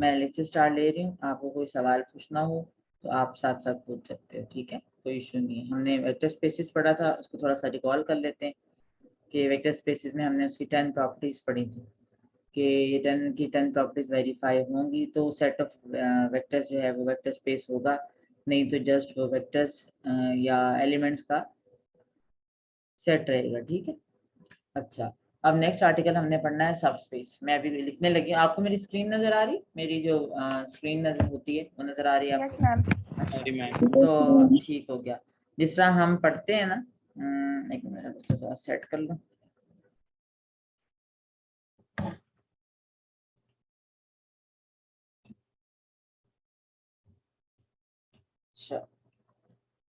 मैं lecture start ले रही हूँ, आपको कोई सवाल पूछना हो तो आप साथ साथ पूछ सकते हो, ठीक है, कोई इशू नहीं है। हमने वेक्टर स्पेसिस पढ़ा था, उसको थोड़ा सा रिकॉल कर लेते हैं कि वेक्टर स्पेसिस में हमने उसकी 10 प्रॉपर्टीज पढ़ी थी कि ये 10 की 10 प्रॉपर्टीज वेरीफाई होंगी तो सेट ऑफ वेक्टर्स जो है वो वेक्टर स्पेस होगा, नहीं तो जस्ट वो वेक्टर्स या एलिमेंट्स का सेट रहेगा, ठीक है। अच्छा, अब नेक्स्ट आर्टिकल हमने पढ़ना है सबस्पेस। मैं अभी लिखने लगी हूँ। आपको मेरी स्क्रीन नजर आ रही, मेरी जो स्क्रीन नजर होती है वो नजर आ रही है यस आपको? मैम। अच्छा, तो ठीक हो गया। जिस तरह हम पढ़ते हैं ना, एक मिनट उसको थोड़ा सेट कर लूँ। अच्छा,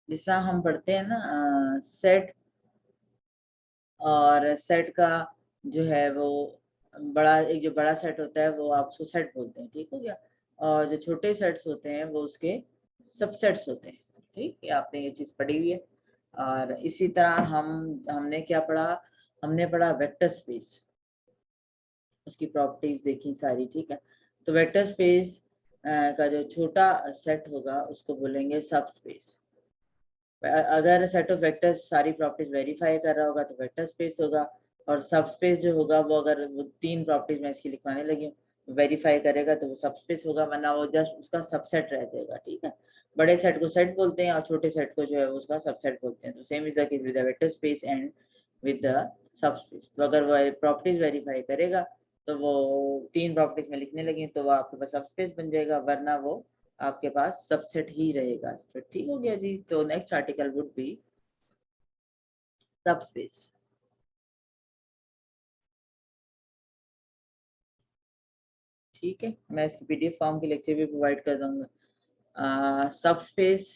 जिस तरह हम पढ़ते हैं ना, सेट, और सेट का जो है वो बड़ा, एक जो बड़ा सेट होता है वो आप उसको सेट बोलते हैं, ठीक हो गया। और जो छोटे सेट्स होते हैं वो उसके सबसेट्स होते हैं, ठीक है, आपने ये चीज़ पढ़ी हुई है। और इसी तरह हमने क्या पढ़ा, हमने पढ़ा वेक्टर स्पेस, उसकी प्रॉपर्टीज देखी सारी, ठीक है। तो वेक्टर स्पेस का जो छोटा सेट होगा उसको बोलेंगे सब स्पेस। अगर सेट ऑफ वेक्टर्स सारी प्रॉपर्टीज वेरीफाई कर रहा होगा तो वेक्टर स्पेस होगा, और सब स्पेस जो होगा वो, अगर वो 3 प्रॉपर्टीज मैं इसकी लिखवाने लगी हूँ, वेरीफाई करेगा तो वो सब स्पेस होगा, वरना वो जस्ट उसका सबसेट रह जाएगा, ठीक है। बड़े सेट को सेट बोलते हैं और छोटे सेट को जो है उसका सबसेट बोलते हैं। तो same is the case with the vector space and with the sub space. तो अगर वो प्रॉपर्टीज वेरीफाई करेगा तो वो 3 प्रॉपर्टीज में लिखने लगी तो वो आपके पास सब स्पेस बन जाएगा, वरना वो आपके पास सबसेट ही रहेगा। तो ठीक हो गया जी। तो next article would be subspace. ठीक है, मैं इसकी पीडीएफ फॉर्म की लेक्चर भी प्रोवाइड कर दूंगा। Subspace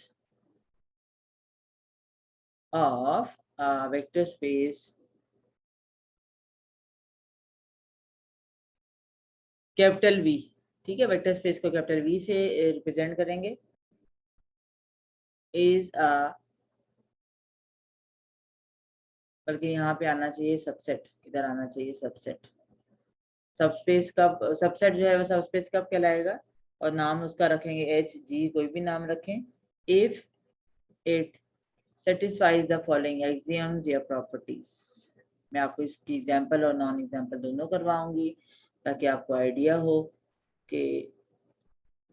of vector space capital V, ठीक है, वेक्टर स्पेस को कैपिटल वी से रिप्रेजेंट करेंगे, इज बल्कि यहाँ पे आना चाहिए सबसेट, इधर आना चाहिए सबसेट। सबस्पेस कब, सबसेट जो है वो सबस्पेस कब कहलाएगा, और नाम उसका रखेंगे एच जी, कोई भी नाम रखें, if it satisfies the following axioms या प्रॉपर्टीज। मैं आपको इसकी एग्जांपल और नॉन एग्जांपल दोनों करवाऊंगी ताकि आपको आइडिया हो कि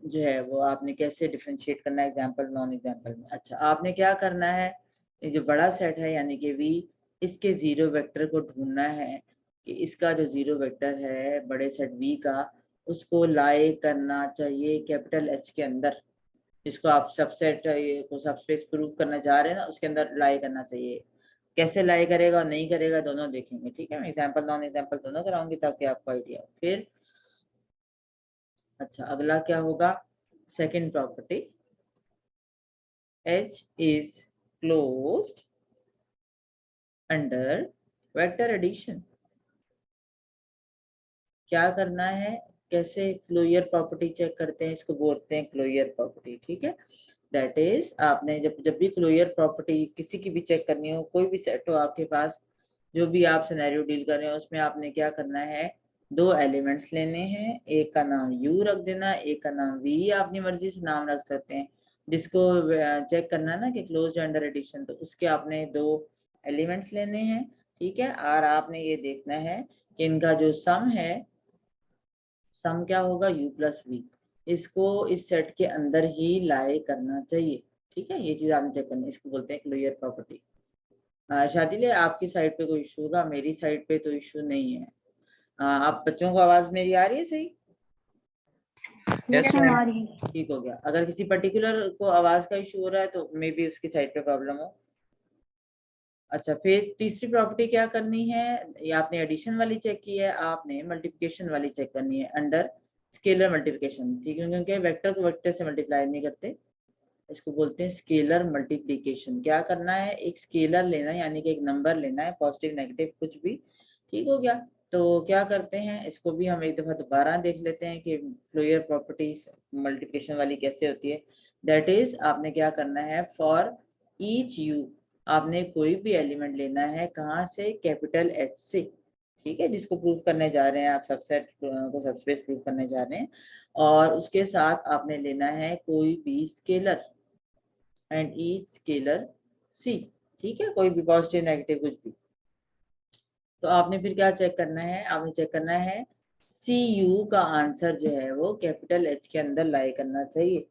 जो है वो आपने कैसे डिफरेंशिएट करना है एग्जांपल नॉन एग्जांपल में। अच्छा, आपने क्या करना है, ये जो बड़ा सेट है यानी कि वी, इसके जीरो वेक्टर को ढूंढना है कि इसका जो जीरो वेक्टर है बड़े सेट वी का, उसको लाई करना चाहिए कैपिटल एच के अंदर, जिसको आप सबसेट को सबस्पेस प्रूव करना चाह रहे हैं ना, उसके अंदर लाई करना चाहिए। कैसे लाई करेगा और नहीं करेगा दोनों देखेंगे, ठीक है। मैं एग्जांपल नॉन एग्जांपल दोनों कराऊंगी ताकि आपको आइडिया हो। फिर अच्छा, अगला क्या होगा, second property, H is closed under vector addition. क्या करना है, कैसे क्लोजर प्रॉपर्टी चेक करते हैं, इसको बोलते हैं क्लोजर प्रॉपर्टी, ठीक है। दैट इज आपने जब जब भी क्लोजर प्रॉपर्टी किसी की भी चेक करनी हो, कोई भी सेट हो आपके पास, जो भी आप सिनेरियो डील कर रहे हो उसमें आपने क्या करना है, 2 एलिमेंट्स लेने हैं, एक का नाम यू रख देना, एक का नाम वी, अपनी मर्जी से नाम रख सकते हैं। जिसको चेक करना है ना कि क्लोज्ड अंडर एडिशन, तो उसके आपने 2 एलिमेंट्स लेने हैं, ठीक है। और आपने ये देखना है कि इनका जो सम है, सम क्या होगा, u प्लस वी, इसको इस सेट के अंदर ही लाई करना चाहिए, ठीक है। ये चीज आपने चेक करनी है, इसको बोलते हैं क्लियर प्रॉपर्टी। शादी आपकी साइड पे कोई इशू होगा, मेरी साइड पे तो इशू नहीं है। आप बच्चों को आवाज मेरी आ रही है सही? यस मैम आ रही है। ठीक हो गया। अगर किसी पर्टिकुलर को आवाज का इशू हो रहा है तो मे बी उसकी साइड पे प्रॉब्लम हो। अच्छा, फिर तीसरी प्रॉपर्टी क्या करनी है, ये आपने एडिशन वाली चेक की है, आपने मल्टीप्लिकेशन वाली चेक करनी है अंडर स्केलर मल्टीप्लिकेशन, ठीक है, क्योंकि वेक्टर को वेक्टर से मल्टीप्लाई नहीं करते, इसको बोलते हैं स्केलर मल्टीप्लिकेशन। क्या करना है, एक स्केलर लेना है यानी कि एक नंबर लेना है, पॉजिटिव नेगेटिव कुछ भी, ठीक हो गया। तो क्या करते हैं, इसको भी हम एक दफा दोबारा देख लेते हैं कि फ्लोयर प्रॉपर्टीज मल्टीप्लिकेशन वाली कैसे होती है। दैट इज आपने क्या करना है, फॉर ईच यू आपने कोई भी एलिमेंट लेना है, कहाँ से, कैपिटल एच से, ठीक है, जिसको प्रूव करने जा रहे हैं आप, सबसेट को सबस्पेस प्रूव करने जा रहे हैं। और उसके साथ आपने लेना है कोई भी स्केलर एंड ईच स्केलर सी, ठीक है, कोई भी पॉजिटिव नेगेटिव कुछ भी। तो आपने फिर क्या चेक करना है, आपने चेक करना है सी यू का आंसर जो है वो कैपिटल एच के अंदर लाई करना चाहिए।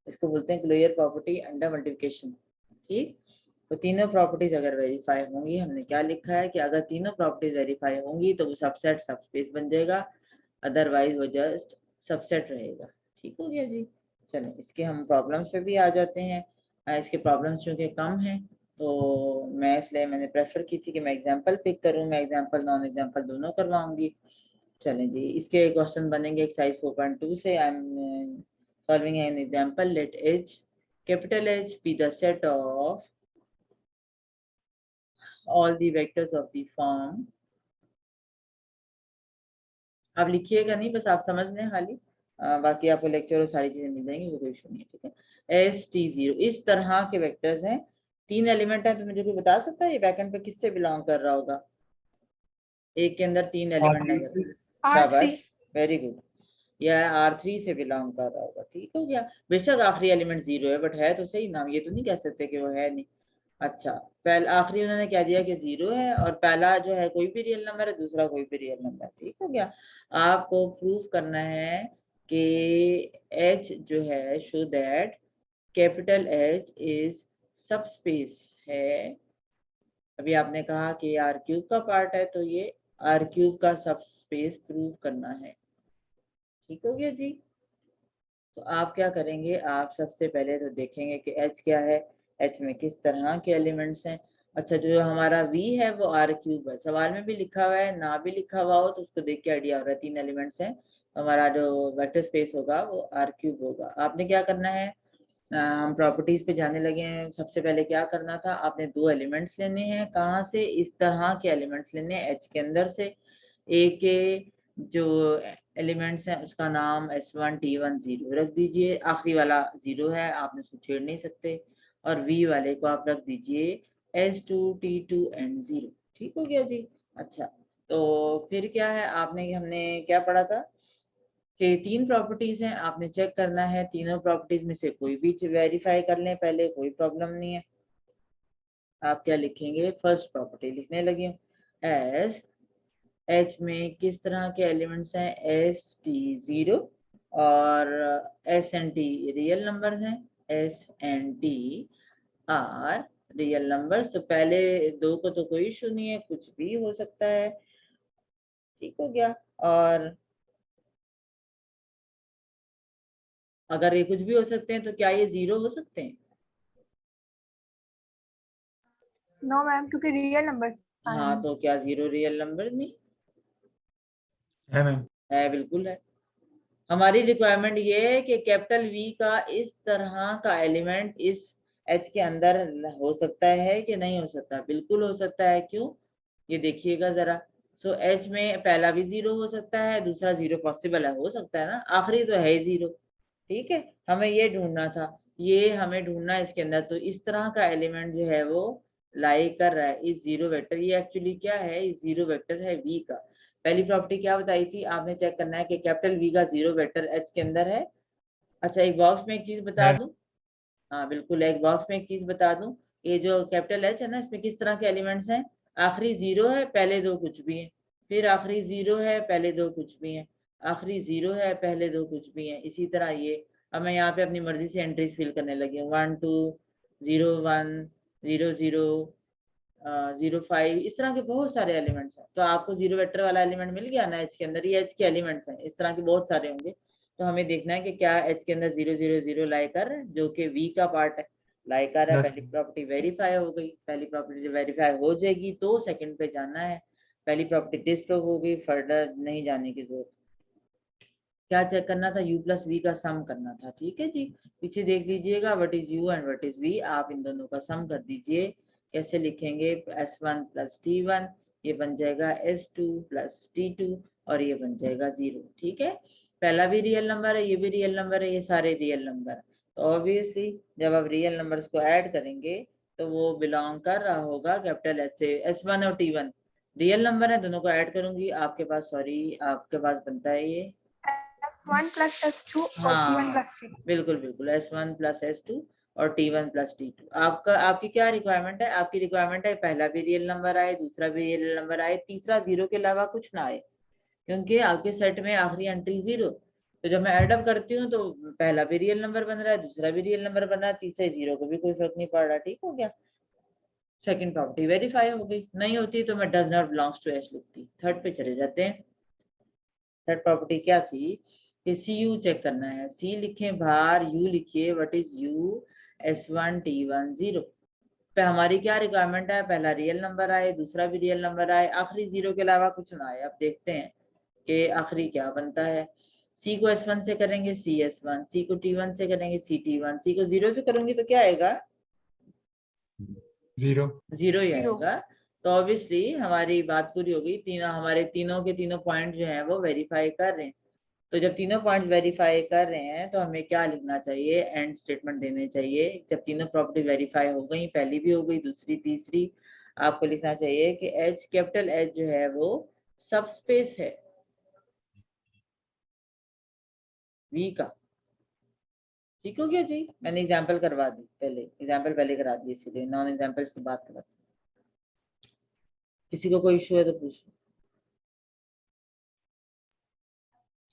इसको बोलते हैं क्लोजर प्रॉपर्टी अंडर मल्टीप्लिकेशन। ठीक, तो तीनों प्रॉपर्टीज अगर वेरीफाई होंगी, हमने क्या लिखा है कि अगर तीनों प्रॉपर्टीज वेरीफाई होंगी तो वो सबसेट सबस्पेस बन जाएगा, अदरवाइज वो जस्ट सबसेट रहेगा। ठीक हो गया जी। चलो इसके हम प्रॉब्लम्स पे भी आ जाते हैं। इसके प्रॉब्लम्स चूँकि कम हैं तो मैं इसलिए मैंने प्रेफर की थी कि मैं एग्जांपल पिक करूं, मैं एग्जांपल नॉन एग्जांपल दोनों करवाऊंगी। चलें जी, इसके क्वेश्चन बनेंगे एक्सरसाइज 4.2 से। I am solving an example, let H capital H be the set of all the vectors of the form। आप लिखिएगा नहीं, बस आप समझ लें खाली, बाकी आपको लेक्चर और सारी चीजें मिल जाएंगी, वो कोई इशू नहीं है। ठीक है, एस टी जीरो इस तरह के वेक्टर्स हैं, 3 एलिमेंट हैं। तो मुझे कोई बता सकता है ये बैकएंड पे किससे बिलोंग कर रहा होगा? एक के अंदर 3 एलिमेंट नजर, शाबाश, वेरी गुड, यह R3 से बिलोंग कर रहा होगा। ठीक हो गया, बेशक आखिरी एलिमेंट 0 है बट है तो सही ना, ये तो नहीं कह सकते कि वो है नहीं। अच्छा, पहला आखिरी उन्होंने क्या दिया कि 0 है, और पहला जो है कोई भी रियल नंबर है, दूसरा कोई भी रियल नंबर। ठीक हो गया, आपको प्रूफ करना है कि H जो है, show that capital H is subspace है। अभी आपने कहा कि आर क्यूब का पार्ट है, तो ये आर क्यूब का सबस्पेस प्रूव करना है। ठीक हो गया जी। तो आप क्या करेंगे, आप सबसे पहले तो देखेंगे कि H क्या है, H में किस तरह के एलिमेंट्स हैं। अच्छा, जो हमारा V है वो R क्यूब है, सवाल में भी लिखा हुआ है, ना भी लिखा हुआ हो तो उसको देख के आइडिया हो रहा है 3 एलिमेंट्स हैं, तो हमारा जो वेक्टर स्पेस होगा वो R क्यूब होगा। आपने क्या करना है, हम प्रॉपर्टीज पे जाने लगे हैं। सबसे पहले क्या करना था, आपने 2 एलिमेंट्स लेने हैं, कहाँ से, इस तरह के एलिमेंट्स लेने हैं H के अंदर से। A के जो एलिमेंट्स हैं उसका नाम S1 T1 0 रख दीजिए, आखिरी वाला 0 है, आपने उसको छेड़ नहीं सकते। और V वाले को आप रख दीजिए S2 T2 एंड 0। ठीक हो गया जी। अच्छा, तो फिर क्या है, आपने हमने क्या पढ़ा था कि 3 प्रॉपर्टीज हैं, आपने चेक करना है तीनों प्रॉपर्टीज में से कोई भी वेरीफाई कर लें पहले, कोई प्रॉब्लम नहीं है। आप क्या लिखेंगे, फर्स्ट प्रॉपर्टी लिखने लगे, एस एच में किस तरह के एलिमेंट्स हैं, एस टी 0 और S and T real numbers हैं, S and T are real numbers. तो पहले 2 को तो कोई इशू नहीं है, कुछ भी हो सकता है। ठीक हो गया, और अगर ये कुछ भी हो सकते हैं तो क्या ये 0 हो सकते हैं? नो मैम, क्योंकि रियल नंबर हाँ, तो क्या 0 रियल नंबर नहीं है मैम? है? बिल्कुल है। हमारी रिक्वायरमेंट ये है कि कैपिटल वी का इस तरह का एलिमेंट इस एच के अंदर हो सकता है कि नहीं हो सकता? बिल्कुल हो सकता है। क्यों, ये देखिएगा जरा। सो एच में पहला भी 0 हो सकता है, दूसरा 0 पॉसिबल है, हो सकता है ना, आखिरी तो है 0। ठीक है, हमें ये ढूंढना था, ये हमें ढूंढना है इसके अंदर। तो इस तरह का एलिमेंट जो है वो लाई कर रहा है इस 0 वेक्टर, ये एक्चुअली क्या है, इस 0 वेक्टर है वी का। पहली प्रॉपर्टी क्या बताई थी आपने, चेक करना है कि कैपिटल वी का 0 वेक्टर एच के अंदर है। अच्छा, एक बॉक्स में एक चीज बता है। दूं, हाँ बिल्कुल, एक बॉक्स में एक चीज बता दूं, ये जो कैपिटल एच है ना, इसमें किस तरह के एलिमेंट्स हैं, आखिरी 0 है, पहले 2 कुछ भी है, फिर आखिरी 0 है, पहले 2 कुछ भी है, आखिरी 0 है, पहले 2 कुछ भी है, इसी तरह ये। अब मैं यहाँ पे अपनी मर्जी से एंट्रीज फिल करने लगी हूँ, 1 2 0 1 0 0 0 5, इस तरह के बहुत सारे एलिमेंट्स हैं। तो आपको 0 वेक्टर वाला एलिमेंट मिल गया ना एच के अंदर, ये एच के एलिमेंट्स हैं, इस तरह के बहुत सारे होंगे। तो हमें देखना है कि क्या एच के अंदर 0 0 0 लाई कर रहा है, जो कि वी का पार्ट है, लाई कर रहा है। Yes, पहली प्रॉपर्टी वेरीफाई हो गई, पहली प्रॉपर्टी जब वेरीफाई हो जाएगी तो सेकंड पे जाना है। पहली प्रॉपर्टी डिस्प्रूव हो गई, फर्दर नहीं जाने की जरूरत। क्या चेक करना था, u प्लस वी का सम करना था। ठीक है जी, पीछे देख लीजिएगा, what is u and what is v, आप इन दोनों का सम कर दीजिए। कैसे लिखेंगे, s1 प्लस t1, ये बन जाएगा s2 प्लस t2, और ये बन जाएगा 0। ठीक है, पहला भी रियल नंबर है, ये भी रियल नंबर है, ये सारे रियल नंबर है। तो ऑब्वियसली जब आप रियल नंबर्स को ऐड करेंगे तो वो बिलोंग कर रहा होगा कैपिटल एच से, s1 और t1 रियल नंबर है, दोनों को ऐड करूंगी, आपके पास आपके पास बनता है ये S1 plus S2 और T1 हाँ plus T2। बिल्कुल बिल्कुल, S1 प्लस S2 और T1 प्लस T2। आपकी क्या रिक्वायरमेंट है? आपकी रिक्वायरमेंट है पहला भी रियल नंबर आए, दूसरा भी रियल नंबर आए, तीसरा जीरो के अलावा कुछ ना आए, क्योंकि आपके सेट में आखिरी एंट्री जीरो। तो जब मैं एड अप करती हूँ तो पहला भी रियल नंबर बन रहा है, दूसरा भी रियल नंबर बन रहा है, तीसरे जीरो को भी कोई फर्क नहीं पड़ रहा। ठीक हो गया, सेकंड प्रॉपर्टी वेरीफाई हो गई। नहीं होती तो मैं does not belongs to H लिखती। थर्ड पे चले जाते हैं। थर्ड प्रॉपर्टी क्या थी कि सी यू चेक करना है। सी लिखें बाहर, यू लिखिए, what is you? S1 T1 0 पे हमारी क्या रिक्वायरमेंट है? पहला रियल नंबर आए, दूसरा भी रियल नंबर आए, आखिरी जीरो के अलावा कुछ ना आए। अब देखते हैं कि आखिरी क्या बनता है। सी को S1 से करेंगे सी S1, सी को T1 से करेंगे सी T1, सी को जीरो से करूंगी तो क्या आएगा? 0। जीरो ही Zero। आएगा। तो ऑब्वियसली हमारी बात पूरी हो गई। हमारे तीनों के तीनों पॉइंट जो हैं वो वेरीफाई कर रहे हैं। तो जब तीनों पॉइंट वेरीफाई कर रहे हैं तो हमें क्या लिखना चाहिए? एंड स्टेटमेंट देने चाहिए। जब तीनों प्रॉपर्टी वेरीफाई हो गई, पहली भी हो गई, दूसरी तीसरी, आपको लिखना चाहिए कि एच, कैपिटल एच जो है वो सब स्पेस है वी का। ठीक हो गया जी? मैंने एग्जाम्पल करवा दी, एग्जाम्पल पहले करा दी, इसलिए नॉन एग्जाम्पल्स की बात करा। किसी को कोई इशू है तो पूछ।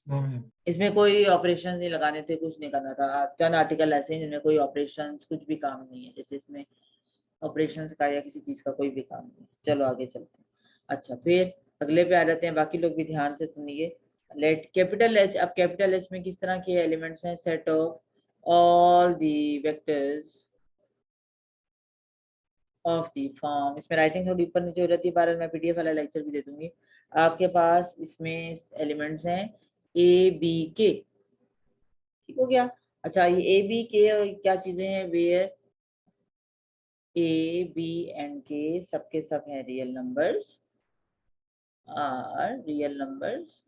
No ma'am. इसमें कोई ऑपरेशन नहीं लगाने थे, कुछ नहीं करना था। चंद आर्टिकल ऐसे हैं जिनमें कोई ऑपरेशंस कुछ भी काम नहीं है, जैसे इसमें ऑपरेशंस का या किसी चीज का कोई भी काम नहीं। चलो आगे चलते हैं। अच्छा, फिर अगले पे आ जाते हैं। बाकी लोग भी ध्यान से सुनिए। Let capital H. अब कैपिटल एच में किस तरह के एलिमेंट्स हैं? Set of all the vectors of the form. इसमें राइटिंग थोड़ी ऊपर नीचे हो जाती है, बार मैं पीडीएफ वाला लेक्चर भी दे दूंगी। आपके पास इसमें एलिमेंट्स हैं ए बी के। ठीक हो गया? अच्छा, ये ए बी के और क्या चीजें हैं? वेयर ए बी एंड के सबके सब हैं real numbers, are real numbers.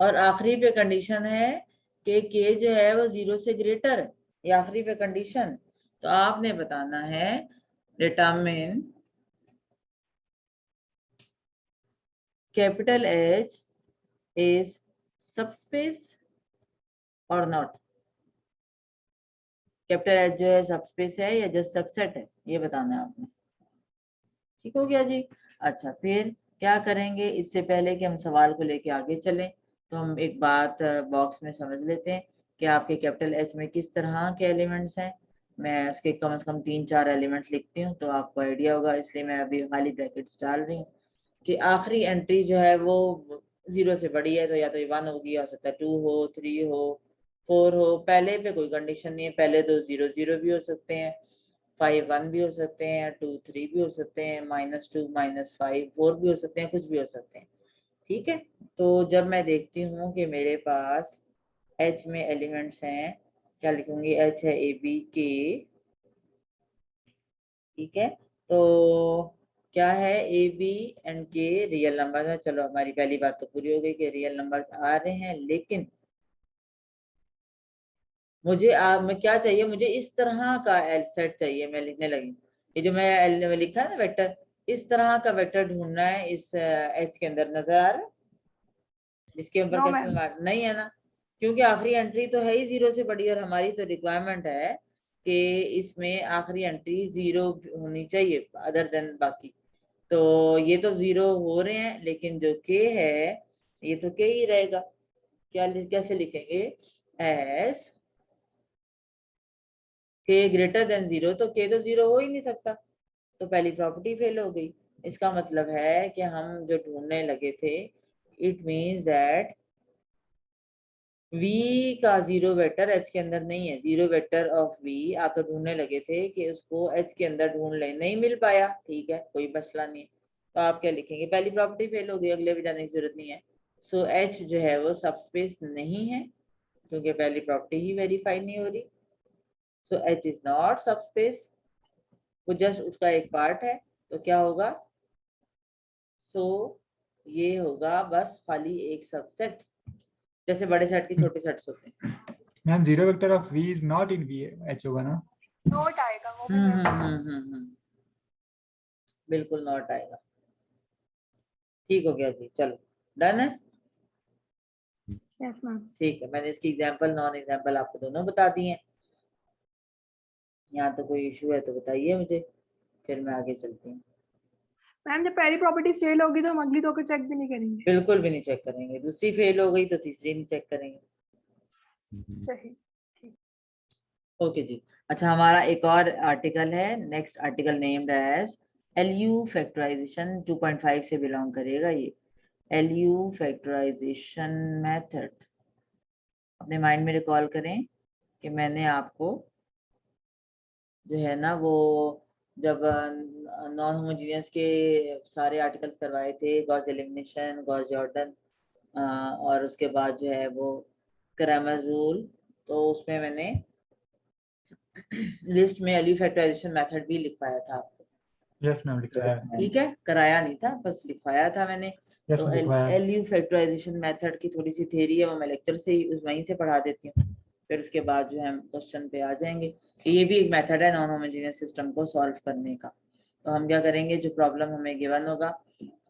और आखिरी पे कंडीशन है कि के जो है वो जीरो से ग्रेटर है। ये आखिरी पे कंडीशन। तो आपने बताना है determine capital H is subspace और नॉट। कैपिटल एच जो है सबस्पेस है या जस्ट सबसेट है, ये बताना है आपने। ठीक हो गया जी? अच्छा, फिर क्या करेंगे? इससे पहले कि हम सवाल को लेके आगे चलें तो हम एक बात बॉक्स में समझ लेते हैं कि आपके कैपिटल एच में किस तरह के एलिमेंट्स हैं। मैं उसके कम से कम 3-4 एलिमेंट्स लिखती हूँ तो आपको आइडिया होगा, इसलिए मैं अभी खाली ब्रैकेट्स डाल रही हूँ कि आखिरी एंट्री जो है वो जीरो से बड़ी है तो या तो ये 1 होगी, हो सकता है 2 हो, 3 हो, 4 हो। पहले पे कोई कंडीशन नहीं है, पहले तो 0 0 भी हो सकते हैं, 5 1 भी हो सकते हैं, 2 3 भी हो सकते हैं, -2 -5 4 भी हो सकते हैं, कुछ भी हो सकते हैं। ठीक है? तो जब मैं देखती हूँ कि मेरे पास एच में एलिमेंट्स हैं, क्या लिखूंगी? एच है ए बी के। ठीक है? तो क्या है? ए बी एंड के रियल नंबर है। चलो हमारी पहली बात तो पूरी हो गई कि रियल नंबर्स आ रहे हैं, लेकिन मैं क्या चाहिए? मुझे इस तरह का एल सेट चाहिए। मैं लिखने लगी, ये जो मैं एल में लिखा है ना वेक्टर, इस तरह का वेक्टर ढूंढना है। इस एच के अंदर नजर आ रहा है जिसके ऊपर नो कैपिटल मैम। मार्क नहीं है ना, क्योंकि आखिरी एंट्री तो है ही जीरो से बड़ी, और हमारी तो रिक्वायरमेंट है कि इसमें आखिरी एंट्री जीरो होनी चाहिए अदर देन बाकी। तो ये तो जीरो हो रहे हैं, लेकिन जो के है ये तो के ही रहेगा। कैसे लिखेंगे? एस के ग्रेटर देन जीरो, तो के तो जीरो हो ही नहीं सकता, तो पहली प्रॉपर्टी फेल हो गई। इसका मतलब है कि हम जो ढूंढने लगे थे, इट मीन्स दैट v का जीरो वेक्टर h के अंदर नहीं है। जीरो वेक्टर ऑफ v आप तो ढूंढने लगे थे कि उसको h के अंदर ढूंढ ले, नहीं मिल पाया। ठीक है, कोई मसला नहीं है। तो आप क्या लिखेंगे? पहली प्रॉपर्टी फेल हो गई, अगले भी जाने की जरूरत नहीं है। सो h जो है वो सबस्पेस नहीं है, क्योंकि पहली प्रॉपर्टी ही वेरीफाई नहीं हो रही। सो h इज नॉट सबस्पेस, वो जस्ट उसका एक पार्ट है। तो क्या होगा? सो ये होगा बस खाली एक सबसेट, जैसे बड़े सेट के छोटे सेट्स होते हैं। Ma'am 0 vector of v is not in v, h होगा ना? नोट आएगा वो भी मैम। हम्म। बिल्कुल नॉट आएगा। ठीक हो गया जी, चलो डन है। Yes ma'am. ठीक है, मैंने इसकी एग्जांपल नॉन एग्जांपल आपको दोनों बता दिए हैं। यहाँ तो कोई इशू है तो बताइए मुझे, फिर मैं आगे चलती हूँ। मैम जब पहली प्रॉपर्टी फेल होगी तो हम अगली दो को चेक भी नहीं करेंगे। बिल्कुल भी नहीं चेक करेंगे, दूसरी फेल हो गई तो तीसरी नहीं चेक करेंगे। सही। ओके जी। अच्छा, हमारा एक और आर्टिकल है, next article named as LU factorization 2.5 से बिलोंग करेगा ये। एलयू फैक्टराइजेशन मेथड, अपने माइंड में रिकॉल करें कि मैंने आपको जो है ना वो जब नॉन होमोजीनियस के सारे आर्टिकल्स करवाए थे, गॉस एलिमिनेशन, गॉस जॉर्डन, और उसके बाद जो है वो क्रैमर रूल, तो उसमें मैंने लिस्ट में एलयू फैक्टराइजेशन मेथड भी लिखवाया था आपको। यस मैम लिखवाया है। ठीक है, कराया नहीं था, बस लिखवाया था मैंने। यस तो मैम लिखवाया है। एलयू फैक्टराइजेशन मेथड की थोड़ी सी थ्योरी है, वो मैं लेक्चर से ही वहीं से पढ़ा देती हूँ, फिर उसके बाद जो है हम क्वेश्चन पे आ जाएंगे। तो ये भी एक मेथड है नॉन होमोजेनियस सिस्टम को सॉल्व करने का। तो हम क्या करेंगे, जो प्रॉब्लम हमें गिवन होगा,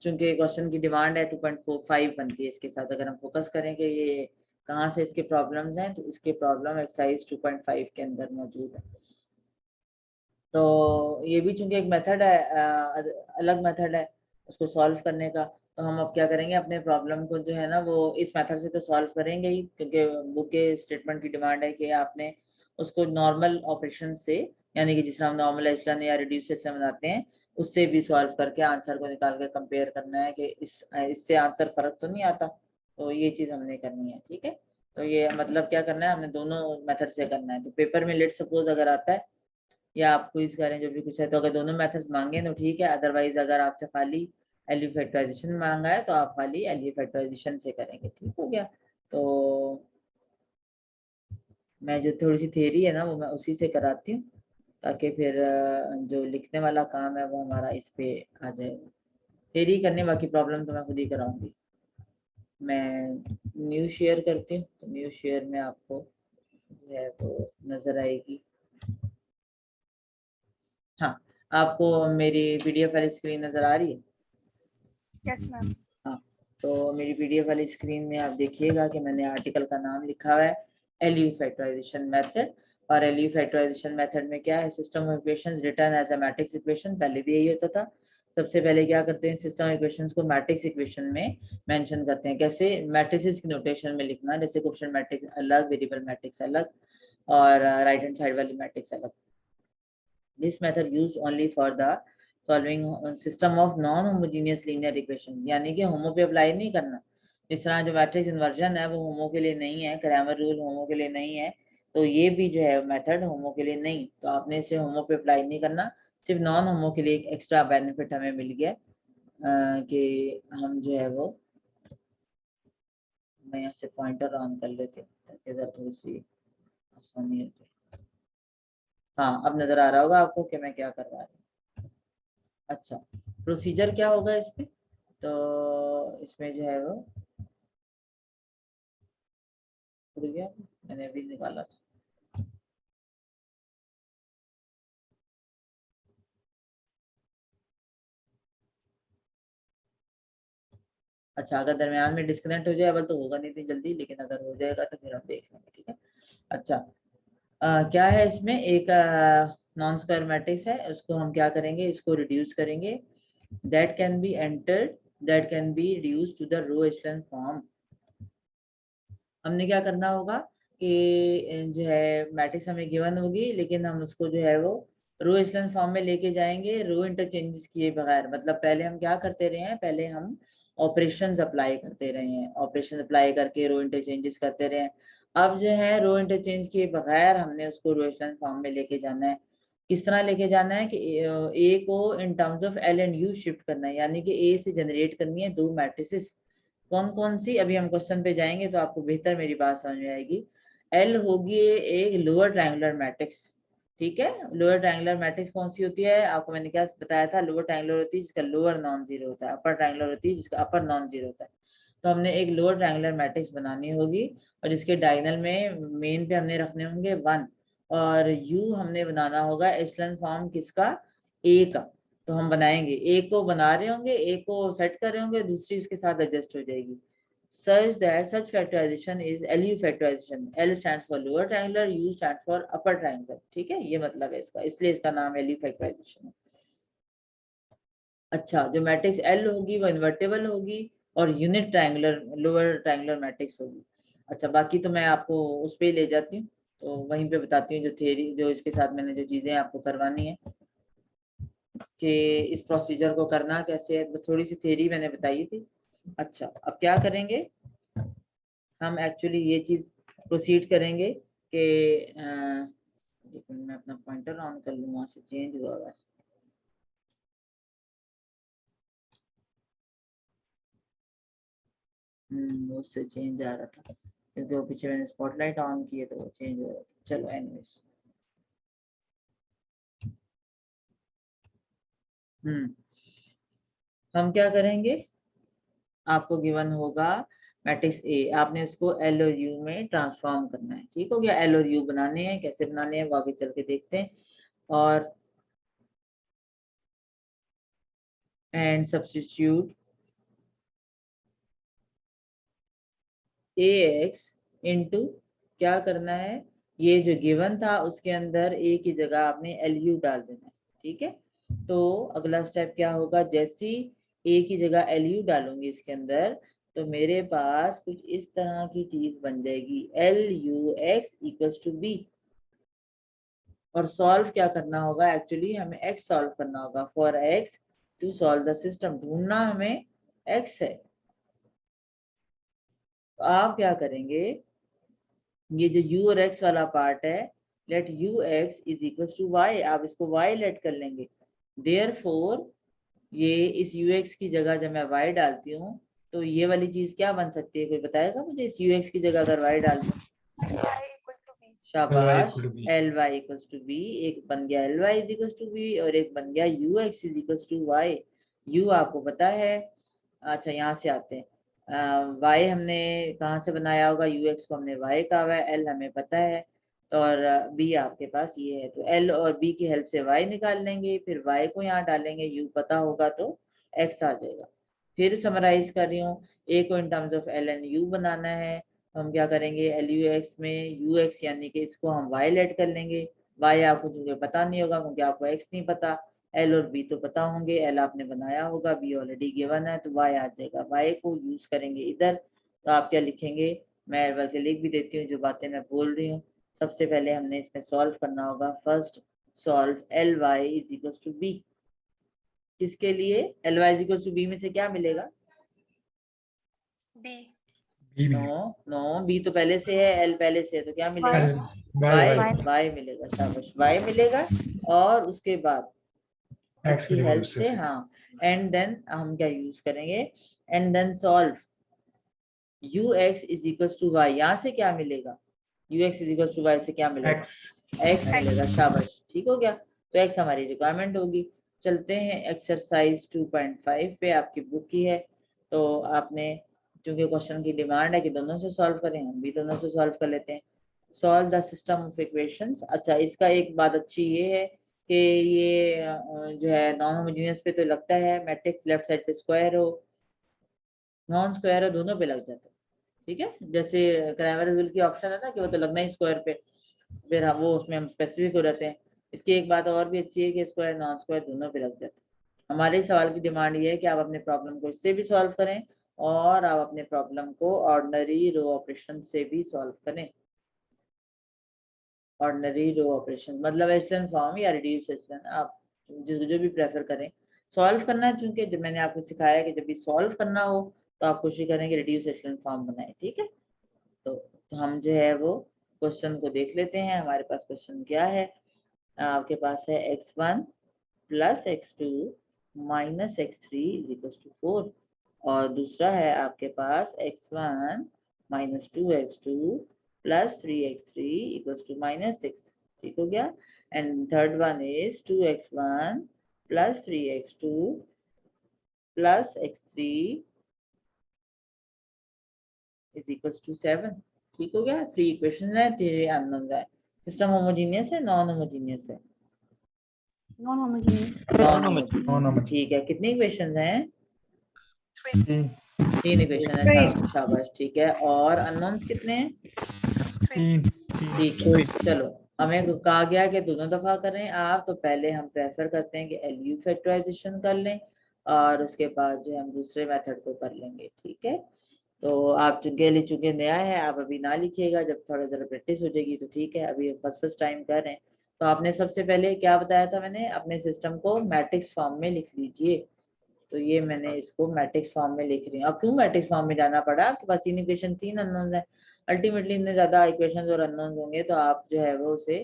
चूंकि क्वेश्चन की डिमांड है 2.45 बनती है इसके साथ, अगर हम फोकस करें कि ये कहाँ से इसके प्रॉब्लम्स हैं, तो इसके प्रॉब्लम एक्सरसाइज 2.5 के अंदर मौजूद है। तो ये भी चूंकि एक मेथड है, अलग मेथड है उसको सॉल्व करने का, तो हम अब क्या करेंगे, अपने प्रॉब्लम को जो है ना वो इस मेथड से तो सॉल्व करेंगे ही, क्योंकि बुक के स्टेटमेंट की डिमांड है कि आपने उसको नॉर्मल ऑपरेशन से, यानी कि जिस तरह हम नॉर्मल एचलन या रिड्यूस एचलन बनाते हैं, उससे भी सॉल्व करके आंसर को निकाल कर कंपेयर करना है कि इससे आंसर फर्क तो नहीं आता। तो ये चीज़ हमने करनी है, ठीक है। तो ये मतलब क्या करना है, हमने दोनों मेथड से करना है। तो पेपर में लेट सपोज अगर आता है या आप क्विज करें जो भी कुछ है, तो अगर दोनों मेथड्स मांगे तो ठीक है, अदरवाइज अगर आपसे खाली एलयू फैक्टराइजेशन मांगा है तो आप खाली एलयू फैक्टराइजेशन से करेंगे। ठीक हो गया। तो मैं जो थोड़ी सी थ्योरी है ना वो मैं उसी से कराती हूँ, ताकि फिर जो लिखने वाला काम है वो हमारा इस पे आ जाएगा। थ्योरी करने, बाकी प्रॉब्लम तो मैं खुद ही कराऊंगी। मैं न्यू शेयर करती हूँ, तो न्यू शेयर में आपको जो है वो नजर आएगी। हाँ, आपको मेरी पीडीएफ वाली स्क्रीन नजर आ रही है? Yes ma'am. हाँ, तो मेरी पीडीएफ वाली स्क्रीन में आप देखिएगा कि मैंने आर्टिकल का नाम लिखा हुआ है एलयू फैक्टराइजेशन मेथड। और एलयू फैक्टराइजेशन मेथड में क्या है, system of equations return as a matrix equation, पहले भी यही होता था। सबसे पहले क्या करते हैं, सिस्टम ऑफ इक्वेशंस को मैट्रिक्स इक्वेशन में मेंशन करते हैं। कैसे, मैट्रिसेस की नोटेशन में लिखना, जैसे क्वेश्चन मैट्रिक्स अलग, वेरिएबल मैट्रिक्स अलग, और राइट हैंड साइड वाली मैट्रिक्स अलग। This method used only for the solving system of non-homogeneous linear equation, यानी कि होमो पे अप्लाई नहीं करना। जिस तरह जो मैट्रिक्स इन्वर्जन है वो होमो के लिए नहीं है, क्रैमर रूल होमो के लिए नहीं है, तो ये भी जो है मेथड होमो के लिए नहीं, तो आपने इसे होमो पे अप्लाई नहीं करना। सिर्फ नॉन होमो के लिए एक एक्स्ट्रा बेनिफिट हमें मिल गया कि हम जो है वो, मैं यहाँ से पॉइंटर ऑन कर लेते हैं ताकि इधर थोड़ी सी आसानी हो जाए। हाँ, अब नजर आ रहा होगा आपको कि मैं क्या करवा रही हूँ। अच्छा, प्रोसीजर क्या होगा इसमें, तो इसमें जो है वो भूल गया, मैंने अभी निकाला था। अच्छा, अगर दरमियान में डिस्कनेक्ट हो जाए अब तो होगा नहीं इतनी जल्दी, लेकिन अगर हो जाएगा तो फिर हम देख लेंगे, ठीक है। अच्छा, क्या है इसमें, एक नॉन स्क्वायर मैट्रिक्स है, उसको हम क्या करेंगे, इसको रिड्यूस करेंगे। That can be entered, that can be reduce to the row echelon form. हमने क्या करना होगा कि जो है मैट्रिक्स हमें गिवन होगी, लेकिन हम उसको जो है वो रो एचलन फॉर्म में लेके जाएंगे, रो इंटरचेंजेस किए बगैर। मतलब पहले हम क्या करते रहे हैं, पहले हम ऑपरेशंस अप्लाई करते रहे हैं, ऑपरेशन अप्लाई करके रो इंटरचेंजेस करते रहे हैं। अब जो है रो इंटरचेंज किए बगैर हमने उसको रो एचलन फॉर्म में लेके जाना है। किस तरह लेके जाना है कि ए को in terms of L and you shift करना है, यानी कि ए से जनरेट करनी है दो मैट्रिसेस। कौन कौन सी, अभी हम क्वेश्चन पे जाएंगे तो आपको बेहतर मेरी बात समझ में आएगी। एल होगी एक लोअर ट्रायंगुलर मैट्रिक्स, ठीक है। लोअर ट्रायंगुलर मैट्रिक्स कौन सी होती है, आपको मैंने क्या बताया था, लोअर ट्रायंगुलर होती है जिसका लोअर नॉन जीरो होता है, अपर ट्रायंगुलर होती है जिसका अपर नॉन जीरो होता है। तो हमने एक लोअर ट्रायंगुलर मैट्रिक्स बनानी होगी, और जिसके डायगोनल में मेन पे हमने रखने होंगे 1, और यू हमने बनाना होगा एचलन फॉर्म किसका, ए का। तो तो हम बनाएंगे, एक को बना रहे होंगे, एक को सेट कर रहे होंगे, दूसरी उसके साथ एडजस्ट हो जाएगी। such that such factorization is LU factorization. L stands for lower triangular, U stands for upper triangular. ठीक है, ये मतलब है इसका, इसलिए इसका नाम LU factorization है। अच्छा, जो मैट्रिक्स L होगी वो इन्वर्टेबल होगी और unit triangular lower triangular matrix होगी। अच्छा, बाकी तो मैं आपको उस पे ले जाती हूँ, तो वहीं पे बताती हूँ जो थ्योरी, जो इसके साथ मैंने जो चीजें आपको करवानी है कि इस प्रोसीजर को करना कैसे है, बस थोड़ी सी थ्योरी मैंने बताई थी। अच्छा, अब क्या करेंगे हम, एक्चुअली ये चीज प्रोसीड करेंगे कि एक मिनट मैं अपना पॉइंटर ऑन कर लूँ, वहां से चेंज हुआ है। उससे चेंज आ रहा था क्योंकि वो पीछे मैंने स्पॉटलाइट ऑन किए तो वो चेंज हो रहा था। चलो एनीवेज, हम क्या करेंगे, आपको गिवन होगा मैट्रिक्स ए, आपने उसको एल और यू में ट्रांसफॉर्म करना है। ठीक हो गया, एल और यू बनाने हैं, कैसे बनाने हैं वो आगे चल के देखते हैं। और and substitute A x into, क्या करना है, ये जो गिवन था उसके अंदर ए की जगह आपने एल यू डाल देना है। ठीक है, तो अगला स्टेप क्या होगा, जैसे ए की जगह एल यू डालूंगी इसके अंदर, तो मेरे पास कुछ इस तरह की चीज बन जाएगी, L U x equals to B. और सॉल्व क्या करना होगा, एक्चुअली हमें एक्स सॉल्व करना होगा। For x to solve the system, ढूंढना हमें एक्स है। तो आप क्या करेंगे, ये जो u और x वाला पार्ट है, let u x is equal to y, आप इसको y लेट कर लेंगे। देयरफॉर ये इस u x की जगह जब मैं y डालती हूँ तो ये वाली चीज क्या बन सकती है, कोई बताएगा मुझे, इस u x की जगह अगर y डाल दूं? शाबाश, L y equals to B. एक बन गया L y is equals to B और एक बन गया U x is equals to y. You आपको पता है, अच्छा यहाँ से आते हैं, वाई हमने कहाँ से बनाया होगा, यू एक्स को हमने वाई कहा हुआ है, एल हमें पता है, और बी आपके पास ये है, तो एल और बी की हेल्प से वाई निकाल लेंगे, फिर वाई को यहाँ डालेंगे, यू पता होगा तो एक्स आ जाएगा। फिर समराइज कर रही हूँ, ए को in terms of L and U बनाना है, तो हम क्या करेंगे, एल यू एक्स में यू एक्स यानी कि इसको हम वाई लेट कर लेंगे। वाई आपको चूंकि पता नहीं होगा क्योंकि आपको एक्स नहीं पता, एल और बी तो पता होंगे, एल आपने बनाया होगा, बी ऑलरेडी गिवन है, तो वाई आ जाएगा। वाई को यूज करेंगे इधर, तो आप क्या लिखेंगे, मैं बल्कि लिख भी देती हूँ जो बातें मैं बोल रही हूँ। सबसे पहले हमने इसमें सॉल्व करना होगा, first solve L y is equal to B. किसके लिए, L y is equal to B में से क्या मिलेगा, नो नो, बी तो पहले से है, एल पहले से है, तो क्या मिलेगा, वाई वाई मिलेगा, शाबाश वाई मिलेगा। और उसके बाद एक्स इसकी हेल्प से, हाँ, एंड देन हम क्या यूज करेंगे, and then solve U x is equal to y, यहाँ से क्या मिलेगा, U x is equal to y से क्या मिलेगा, एक्स मिलेगा, शाबाश, ठीक हो गया। तो एक्स हमारी रिक्वायरमेंट होगी। चलते हैं एक्सरसाइज 2.5 पे, आपकी बुक की है, तो आपने चूंकि क्वेश्चन की डिमांड है कि दोनों से सॉल्व करें, हम भी दोनों से सॉल्व कर लेते हैं। Solve the system of equations. अच्छा, इसका एक बात अच्छी ये है कि ये जो है नॉन होमोजेनियस पे तो लगता है, मैट्रिक्स लेफ्ट साइड पे स्क्वायर हो, नॉन स्क्वायर हो, दोनों पे लग जाता है। ठीक है, जैसे क्राइमर रूल की ऑप्शन है ना कि वो तो लगना ही स्क्वायर पे, फिर हम वो उसमें हम स्पेसिफिक हो रहते हैं। इसकी एक बात और भी अच्छी है कि स्क्वायर नॉन स्क्वायर दोनों पे लग जाता है। हमारे सवाल की डिमांड ये है कि आप अपने प्रॉब्लम को इससे भी सॉल्व करें और आप अपने प्रॉब्लम को ऑर्डिनरी रो ऑपरेशन से भी सॉल्व करें। ऑर्डिनरी रो ऑपरेशन मतलब एचलन फॉर्म या रिड्यूस एचलन, आप जो भी प्रेफर करें। सॉल्व करना है, चूंकि जब मैंने आपको सिखाया कि जब भी सॉल्व करना हो तो आप कोशिश करें कि रिड्यूस एचलन फॉर्म बनाए। ठीक है, तो हम जो है वो क्वेश्चन को देख लेते हैं। हमारे पास क्वेश्चन क्या है, आपके पास है x1 plus x2 minus x3 is equal to 4, और दूसरा है आपके पास x1 minus 2x2 plus 3x3 equal to minus 6। ठीक हो गया, and third one is 2x1 plus 3x2 plus x3 is equal to 7। ठीक हो गया, 3 इक्वेशन है, 3 अननोन है। सिस्टम होमोजेनियस है, नॉन होमोजेनियस है, non homogeneous. Non Non-homogeneous. Homogeneous, ठीक है। कितनी इक्वेशंस हैं? 3 3 इक्वेशन है, शाबाश, ठीक है। और अननोन्स कितने हैं? 3 ठीक है, चलो हमें कहा गया कि दोनों दफा करें आप, तो पहले हम प्रेफर करते हैं कि एलयू फैक्टराइजेशन कर लें और उसके बाद जो हम दूसरे मेथड को कर लेंगे, ठीक है। तो आप चूंकि नया है, आप अभी ना लिखिएगा, जब थोड़ा ज़रा प्रैक्टिस हो जाएगी तो ठीक है। अभी फर्स्ट टाइम कर रहे हैं, तो आपने सबसे पहले क्या बताया था, मैंने अपने सिस्टम को मैट्रिक्स फॉर्म में लिख लीजिए। तो ये मैंने इसको मैट्रिक्स फॉर्म में लिख रही हूँ। अब क्यों मैट्रिक्स फॉर्म में जाना पड़ा? आपके पास 3 इक्वेशन 3 अननोन है, अल्टीमेटली इतने ज्यादा इक्वेशंस और अननोन होंगे तो आप जो है वो उसे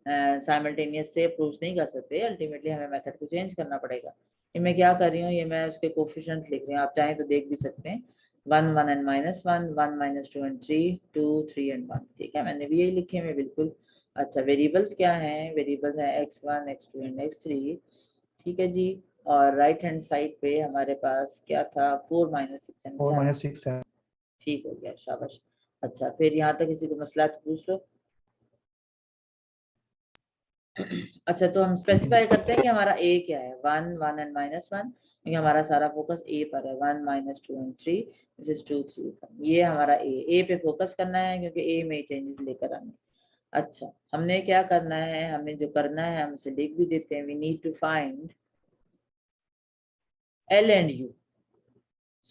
साइमल्टेनियस से अप्रोच नहीं कर सकते। अल्टीमेटली हमें मेथड को चेंज करना पड़ेगा। ये मैं क्या कर रही हूँ, ये मैं उसके कोफिशिएंट लिख रही हूँ, आप चाहें तो देख भी सकते हैं। 1 1 एंड -1, 1 -2 एंड 3, 2 3 एंड 1, ठीक है। मैंने भी यही लिखे हैं बिल्कुल। अच्छा, वेरिएबल्स क्या हैं? वेरिएबल्स हैं x1 x2 एंड x3, ठीक है जी। और राइट हैंड साइड पे हमारे पास क्या था? 4 -6 एंड 4 7, - 6 है। ठीक हो गया, शाबाश। अच्छा, फिर यहाँ तक किसी को मसला है तो पूछ लो। अच्छा, तो हम स्पेसिफाई करते हैं कि हमारा ए क्या है। 1 1 एंड -1, क्योंकि हमारा सारा फोकस ए पर है। 1 -2 एंड 3, दिस इज 2 3 1, ये हमारा ए पे फोकस करना है क्योंकि ए में चेंजेस लेकर आने। अच्छा, हमने क्या करना है, हमने जो करना है हम इसे लिख भी देते हैं। We need to find L and U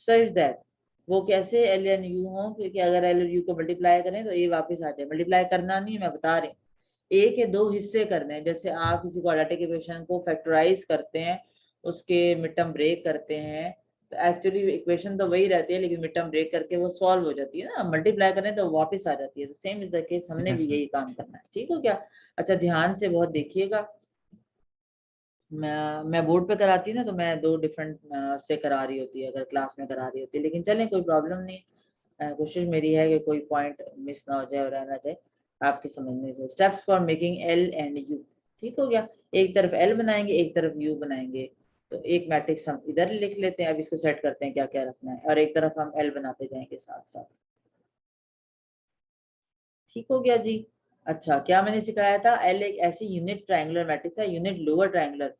such that, वो कैसे एल एंड यू हो, क्योंकि अगर एल और यू को मल्टीप्लाई करें तो ए वापस आ जाए। मल्टीप्लाई करना नहीं है, मैं बता रही हूँ, ए के 2 हिस्से करने हैं। जैसे आप किसी क्वाड्रेटिक इक्वेशन को फैक्टराइज करते हैं, उसके मिड टर्म ब्रेक करते हैं, तो एक्चुअली इक्वेशन तो वही रहती है लेकिन मिड टर्म ब्रेक करके वो सॉल्व हो जाती है ना। मल्टीप्लाई करें तो वापस आ जाती है। तो सेम इज द केस, हमने भी यही काम करना है, ठीक हो क्या? अच्छा, ध्यान से बहुत देखिएगा। मैं बोर्ड पे कराती ना तो मैं 2 डिफरेंट से करा रही होती है अगर क्लास में करा रही होती है, लेकिन चलें कोई प्रॉब्लम नहीं। कोशिश मेरी है कि कोई पॉइंट मिस ना हो जाए और रहना जाए आपके समझने से। Steps for making L and you, ठीक हो गया। एक तरफ एल बनाएंगे, एक तरफ यू बनाएंगे। तो एक मैट्रिक्स हम इधर लिख लेते हैं, अब इसको सेट करते हैं क्या क्या रखना है, और एक तरफ हम एल बनाते जाएंगे साथ साथ, ठीक हो गया जी। अच्छा, क्या मैंने सिखाया था? एल एक ऐसी यूनिट ट्रायंगुलर मैट्रिक्स है, यूनिट लोअर ट्रायंगुलर,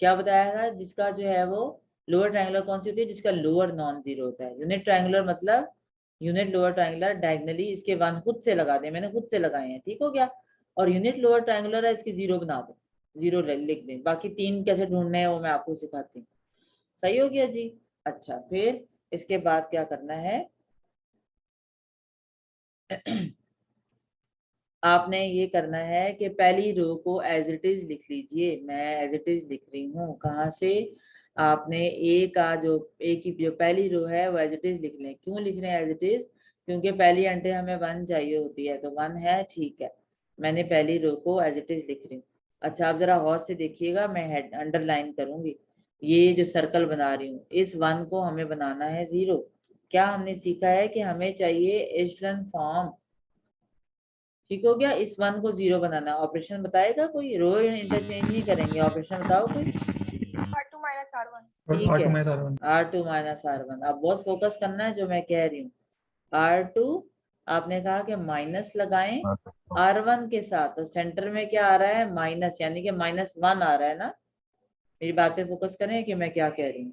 क्या बताया था, जिसका जो है वो लोअर ट्रायंगुलर कौन सी होती है? जिसका लोअर नॉन जीरो होता है। यूनिट ट्रायंगुलर मतलब यूनिट लोअर ट्रायंगुलर डायगनली इसके 1 खुद से लगा दे, मैंने खुद से लगाए हैं, ठीक हो गया। और यूनिट लोअर ट्रायंगुलर है, इसकी 0 बना दो, 0 लिख दें। बाकी 3 कैसे ढूंढने हैं वो मैं आपको सिखाती हूँ, सही हो गया जी। अच्छा, फिर इसके बाद क्या करना है आपने ये करना है कि पहली रो को एज इट इज लिख लीजिए। मैं एज इट इज लिख रही हूँ, कहाँ से? आपने ए का जो ए की जो पहली रो है वो एज इट इज लिख लें। क्यों लिख रहे हैं एज इट इज? क्योंकि पहली एंट्री हमें 1 चाहिए होती है, तो 1 है, ठीक है। मैंने पहली रो को एज इट इज लिख रही हूँ। अच्छा, आप जरा गौर से देखिएगा, मैं हेड अंडरलाइन करूंगी। ये जो सर्कल बना रही हूँ, इस 1 को हमें बनाना है 0। क्या हमने सीखा है कि हमें चाहिए एशेलन फॉर्म, ठीक हो गया। इस 1 को 0 बनाना। ऑपरेशन बताएगा कोई? रो इंटरचेंज नहीं करेंगे, ऑपरेशन बताओ कोई। R2 - R1। ठीक है, R2 - R1। R2 - R1। अब बहुत फोकस करना है जो मैं कह रही हूँ। R2 आपने कहा कि माइनस लगाएं R1 के साथ, तो सेंटर में क्या आ रहा है? माइनस, यानी कि -1 आ रहा है ना। मेरी बात पे फोकस करें कि मैं क्या कह रही हूँ।